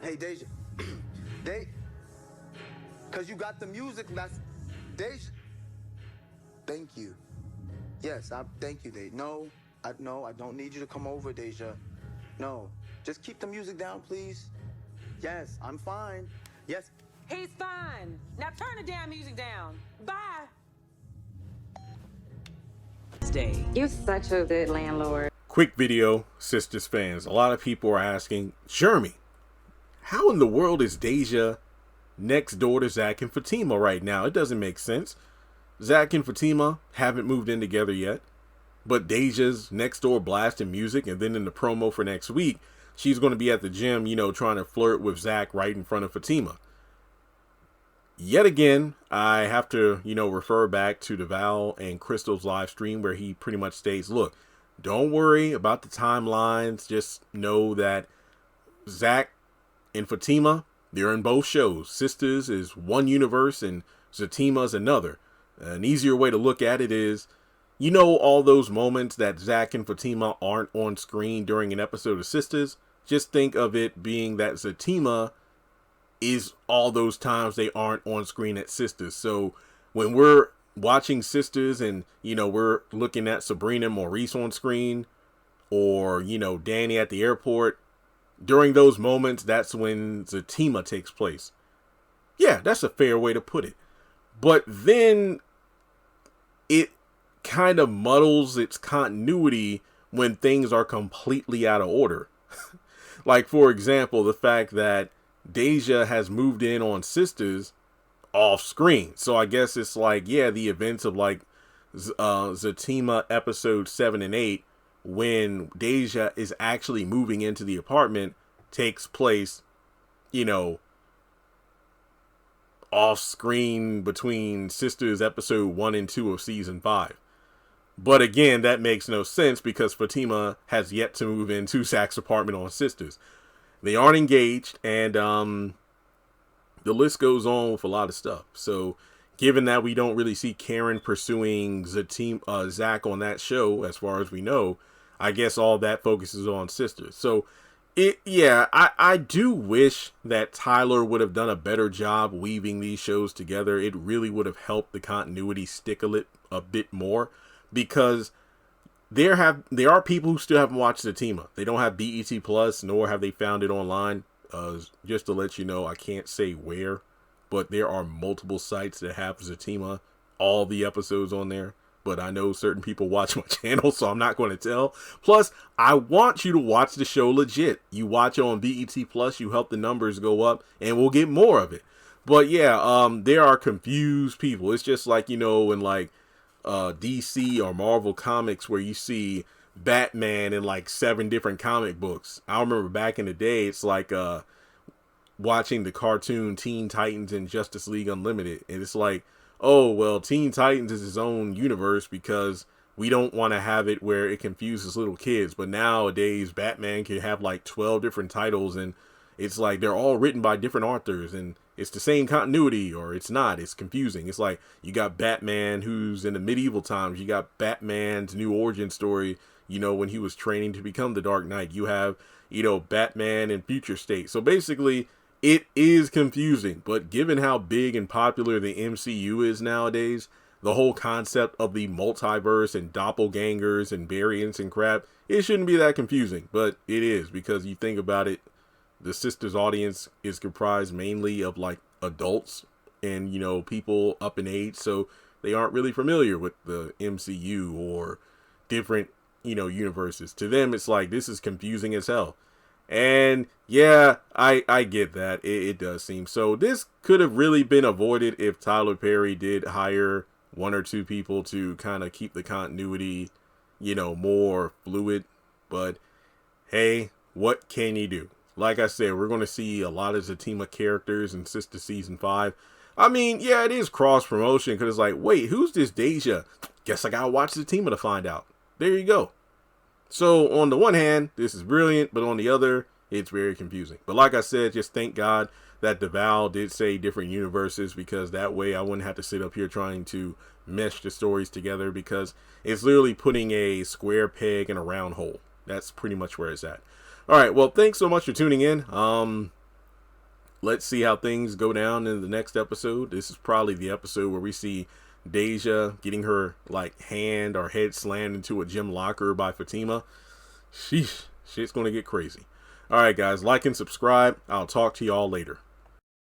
Hey, Deja. Because you got the music. That's Deja. Thank you. Yes, thank you, Deja. No, I don't need you to come over, Deja. No, just keep the music down, please. Yes, I'm fine. Yes. He's fine. Now turn the damn music down. Bye. You're such a good landlord. Quick video, Sistas fans. A lot of people are asking, Jeremy, how in the world is Deja next door to Zach and Fatima right now? It doesn't make sense. Zach and Fatima haven't moved in together yet, but Deja's next door blasting music, and then in the promo for next week, she's going to be at the gym, trying to flirt with Zach right in front of Fatima. Yet again, I have to, refer back to the Val and Crystal's live stream where he pretty much states, look, don't worry about the timelines. Just know that Zach and Fatima, they're in both shows. Sistas is one universe and Zatima is another. An easier way to look at it is, all those moments that Zach and Fatima aren't on screen during an episode of Sistas, just think of it being that Zatima is all those times they aren't on screen at Sistas. So when we're watching Sistas and, we're looking at Sabrina and Maurice on screen, or, Danny at the airport, during those moments, that's when Zatima takes place. Yeah, that's a fair way to put it. But then it kind of muddles its continuity when things are completely out of order. Like, for example, the fact that Deja has moved in on Sistas off screen. So I guess it's like, yeah, the events of like Zatima episode 7 and 8, when Deja is actually moving into the apartment, takes place, off screen between Sistas episode 1 and 2 of season 5. But again, that makes no sense because Fatima has yet to move into Zach's apartment on Sistas. They aren't engaged, and the list goes on with a lot of stuff. So given that we don't really see Karen pursuing Zach on that show, as far as we know, I guess all that focuses on Sistas. So I do wish that Tyler would have done a better job weaving these shows together. It really would have helped the continuity stick a bit more, because there are people who still haven't watched Zatima. They don't have BET Plus, nor have they found it online. Just to let you know, I can't say where, but there are multiple sites that have Zatima, all the episodes on there. But I know certain people watch my channel, so I'm not going to tell. Plus, I want you to watch the show legit. You watch it on BET Plus, you help the numbers go up, and we'll get more of it. But yeah, there are confused people. It's just like, in like DC or Marvel comics where you see Batman in like 7 different comic books. I remember back in the day, it's like watching the cartoon Teen Titans and Justice League Unlimited, and it's like, oh, well, Teen Titans is his own universe because we don't want to have it where it confuses little kids. But nowadays, Batman can have like 12 different titles, and it's like they're all written by different authors, and it's the same continuity, or it's not. It's confusing. It's like you got Batman who's in the medieval times. You got Batman's new origin story, when he was training to become the Dark Knight. You have, Batman in future state. So basically, it is confusing, but given how big and popular the MCU is nowadays, the whole concept of the multiverse and doppelgangers and variants and crap, it shouldn't be that confusing, but it is, because you think about it, the Sistas audience is comprised mainly of like adults and, people up in age, so they aren't really familiar with the MCU or different, universes. To them, it's like, this is confusing as hell. And yeah, I get that. It does seem so. This could have really been avoided if Tyler Perry did hire 1 or 2 people to kind of keep the continuity, more fluid. But hey, what can you do? Like I said, we're going to see a lot of Zatima characters in Sister Season 5. I mean, yeah, it is cross promotion because it's like, wait, who's this Deja? Guess I gotta watch Zatima to find out. There you go. So on the one hand, this is brilliant, but on the other, it's very confusing. But like I said, just thank God that DeVal did say different universes, because that way I wouldn't have to sit up here trying to mesh the stories together, because it's literally putting a square peg in a round hole. That's pretty much where it's at. All right, well, thanks so much for tuning in. let's see how things go down in the next episode. This is probably the episode where we see Deja getting her like hand or head slammed into a gym locker by Fatima. Sheesh, shit's gonna get crazy. All right, guys, like and subscribe. I'll talk to y'all later.